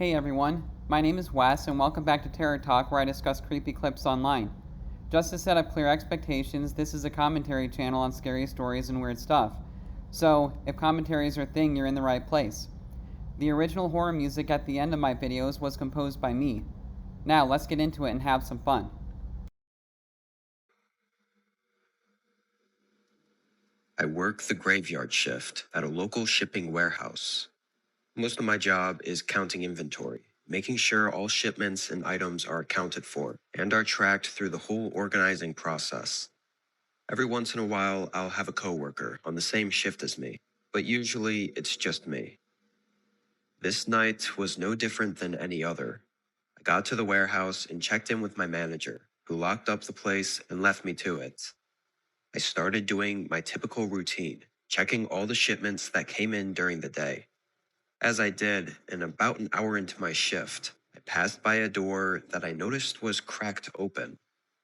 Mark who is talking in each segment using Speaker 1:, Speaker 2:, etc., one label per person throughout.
Speaker 1: Hey everyone, my name is Wes, and welcome back to Terror Talk, where I discuss creepy clips online. Just to set up clear expectations, this is a commentary channel on scary stories and weird stuff. So, if commentaries are a thing, you're in the right place. The original horror music at the end of my videos was composed by me. Now, let's get into it and have some fun.
Speaker 2: I work the graveyard shift at a local shipping warehouse. Most of my job is counting inventory, making sure all shipments and items are accounted for and are tracked through the whole organizing process. Every once in a while, I'll have a coworker on the same shift as me, but usually it's just me. This night was no different than any other. I got to the warehouse and checked in with my manager, who locked up the place and left me to it. I started doing my typical routine, checking all the shipments that came in during the day. As I did, and about an hour into my shift, I passed by a door that I noticed was cracked open.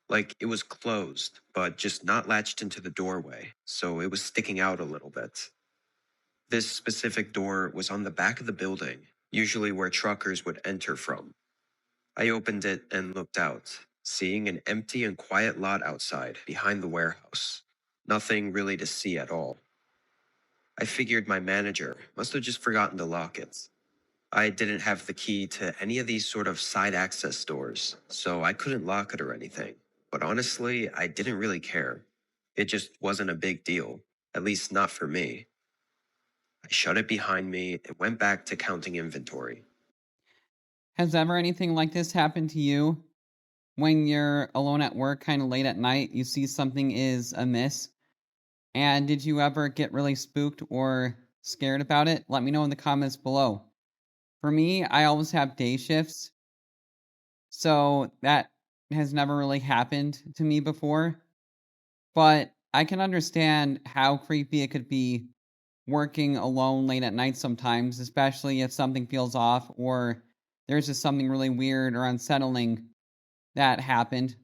Speaker 2: Like it was closed, but just not latched into the doorway, so it was sticking out a little bit. This specific door was on the back of the building, usually where truckers would enter from. I opened it and looked out, seeing an empty and quiet lot outside behind the warehouse. Nothing really to see at all. I figured my manager must have just forgotten to lock it. I didn't have the key to any of these sort of side access doors, so I couldn't lock it or anything. But honestly, I didn't really care. It just wasn't a big deal, at least not for me. I shut it behind me and went back to counting inventory.
Speaker 1: Has ever anything like this happened to you? When you're alone at work, kind of late at night, you see something is amiss? And did you ever get really spooked or scared about it? Let me know in the comments below. For me, I always have day shifts, so that has never really happened to me before. But I can understand how creepy it could be working alone late at night sometimes, especially if something feels off or there's just something really weird or unsettling that happened.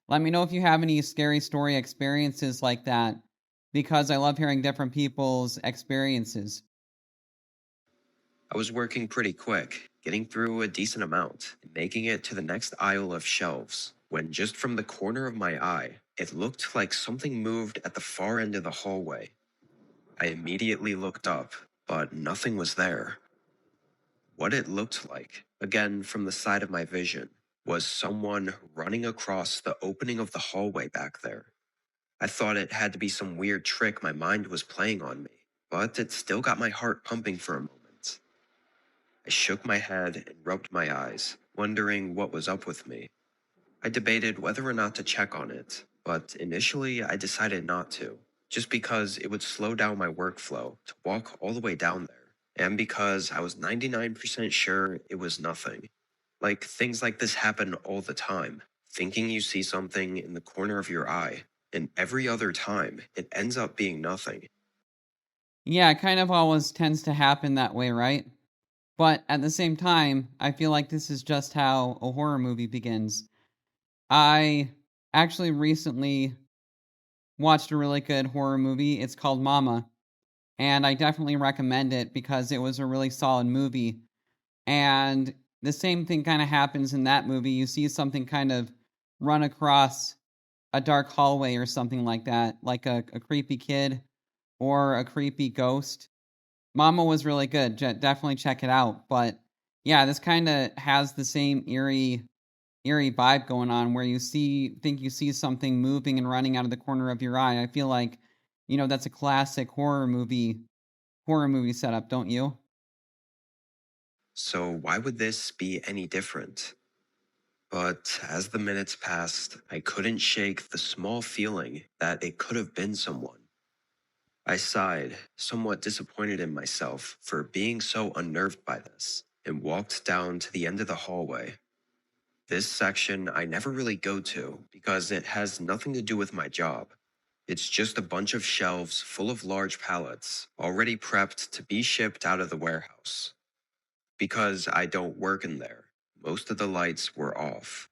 Speaker 1: Let me know if you have any scary story experiences like that, because I love hearing different people's experiences.
Speaker 2: I was working pretty quick, getting through a decent amount, and making it to the next aisle of shelves, when just from the corner of my eye, it looked like something moved at the far end of the hallway. I immediately looked up, but nothing was there. What it looked like, again from the side of my vision, was someone running across the opening of the hallway back there. I thought it had to be some weird trick my mind was playing on me, but it still got my heart pumping for a moment. I shook my head and rubbed my eyes, wondering what was up with me. I debated whether or not to check on it, but initially I decided not to, just because it would slow down my workflow to walk all the way down there, and because I was 99% sure it was nothing. Like, things like this happen all the time, thinking you see something in the corner of your eye, and every other time it ends up being nothing.
Speaker 1: Yeah, it kind of always tends to happen that way, right? But at the same time, I feel like this is just how a horror movie begins. I actually recently watched a really good horror movie. It's called Mama, and I definitely recommend it because it was a really solid movie. And the same thing kind of happens in that movie. You see something kind of run across a dark hallway or something like that, like a creepy kid or a creepy ghost. Mama was really good. Definitely check it out. But yeah, this kind of has the same eerie vibe going on where think you see something moving and running out of the corner of your eye. I feel like, that's a classic horror movie setup, don't you?
Speaker 2: So, why would this be any different? But as the minutes passed, I couldn't shake the small feeling that it could have been someone. I sighed, somewhat disappointed in myself for being so unnerved by this, and walked down to the end of the hallway. This section I never really go to because it has nothing to do with my job. It's just a bunch of shelves full of large pallets, already prepped to be shipped out of the warehouse. Because I don't work in there, most of the lights were off.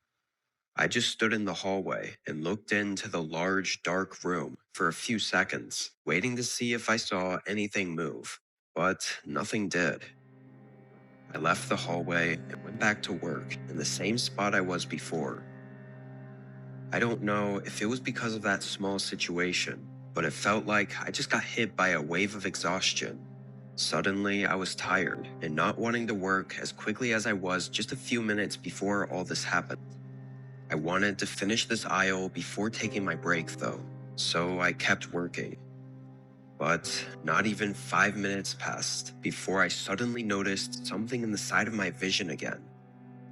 Speaker 2: I just stood in the hallway and looked into the large, dark room for a few seconds, waiting to see if I saw anything move, but nothing did. I left the hallway and went back to work in the same spot I was before. I don't know if it was because of that small situation, but it felt like I just got hit by a wave of exhaustion. Suddenly, I was tired and not wanting to work as quickly as I was just a few minutes before all this happened. I wanted to finish this aisle before taking my break, though, so I kept working. But not even 5 minutes passed before I suddenly noticed something in the side of my vision again.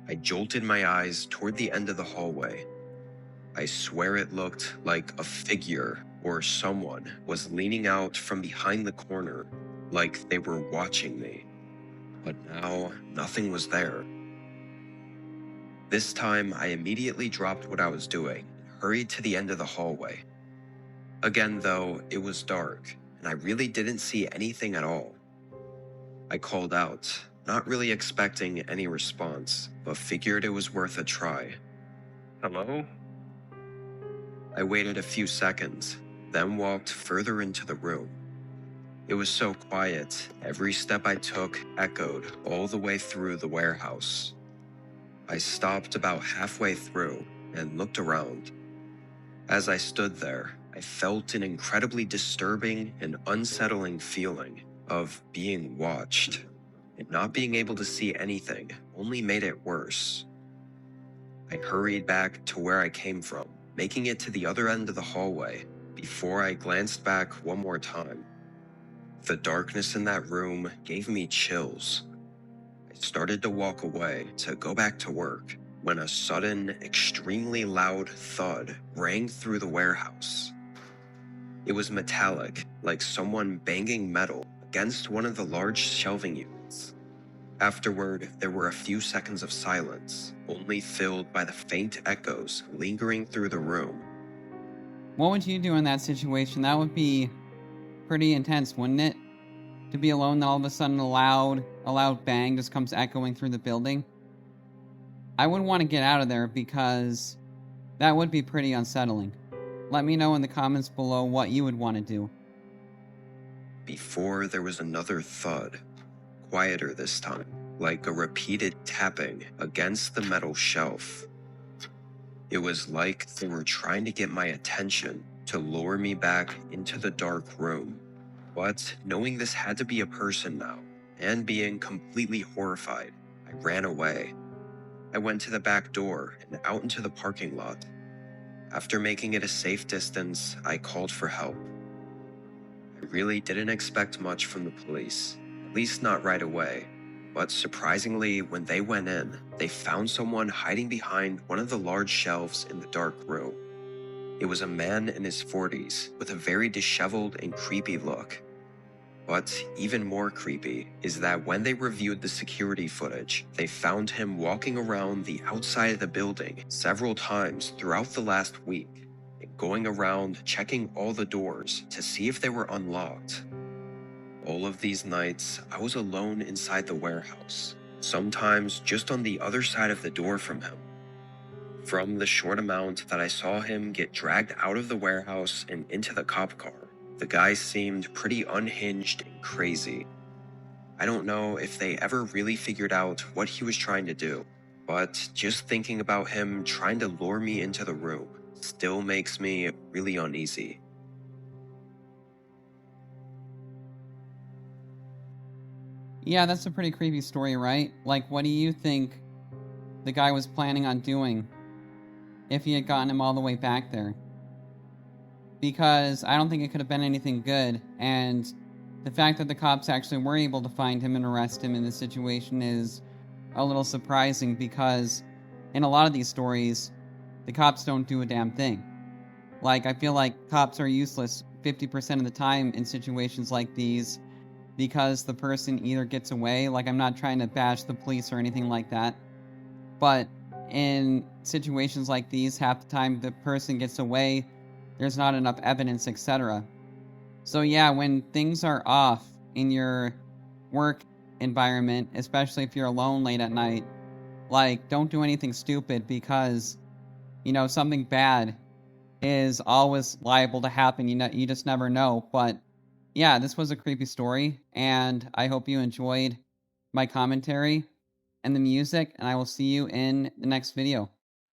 Speaker 2: I jolted my eyes toward the end of the hallway. I swear it looked like a figure or someone was leaning out from behind the corner, like they were watching me. But now, nothing was there. This time, I immediately dropped what I was doing and hurried to the end of the hallway. Again, though, it was dark, and I really didn't see anything at all. I called out, not really expecting any response, but figured it was worth a try. Hello? I waited a few seconds, then walked further into the room. It was so quiet, every step I took echoed all the way through the warehouse. I stopped about halfway through and looked around. As I stood there, I felt an incredibly disturbing and unsettling feeling of being watched, and not being able to see anything only made it worse. I hurried back to where I came from, making it to the other end of the hallway before I glanced back one more time. The darkness in that room gave me chills. I started to walk away to go back to work when a sudden, extremely loud thud rang through the warehouse. It was metallic, like someone banging metal against one of the large shelving units. Afterward, there were a few seconds of silence, only filled by the faint echoes lingering through the room.
Speaker 1: What would you do in that situation? That would be pretty intense, wouldn't it? To be alone, then all of a sudden a loud bang just comes echoing through the building. I would want to get out of there because that would be pretty unsettling. Let me know in the comments below what you would want to do.
Speaker 2: Before there was another thud, quieter this time, like a repeated tapping against the metal shelf. It was like they were trying to get my attention to lure me back into the dark room. But knowing this had to be a person now, and being completely horrified, I ran away. I went to the back door and out into the parking lot. After making it a safe distance, I called for help. I really didn't expect much from the police, at least not right away. But surprisingly, when they went in, they found someone hiding behind one of the large shelves in the dark room. It was a man in his 40s with a very disheveled and creepy look. But even more creepy is that when they reviewed the security footage, they found him walking around the outside of the building several times throughout the last week, and going around checking all the doors to see if they were unlocked. All of these nights, I was alone inside the warehouse, sometimes just on the other side of the door from him. From the short amount that I saw him get dragged out of the warehouse and into the cop car, the guy seemed pretty unhinged and crazy. I don't know if they ever really figured out what he was trying to do, but just thinking about him trying to lure me into the room still makes me really uneasy.
Speaker 1: Yeah, that's a pretty creepy story, right? Like, what do you think the guy was planning on doing if he had gotten him all the way back there? Because I don't think it could have been anything good, and the fact that the cops actually were able to find him and arrest him in this situation is a little surprising because in a lot of these stories, the cops don't do a damn thing. Like, I feel like cops are useless 50% of the time in situations like these because the person either gets away, like, I'm not trying to bash the police or anything like that, but in situations like these, half the time the person gets away, there's not enough evidence, etc. So yeah, when things are off in your work environment, especially if you're alone late at night, like, don't do anything stupid because, something bad is always liable to happen. You just never know. But yeah, this was a creepy story, and I hope you enjoyed my commentary and the music, and I will see you in the next video.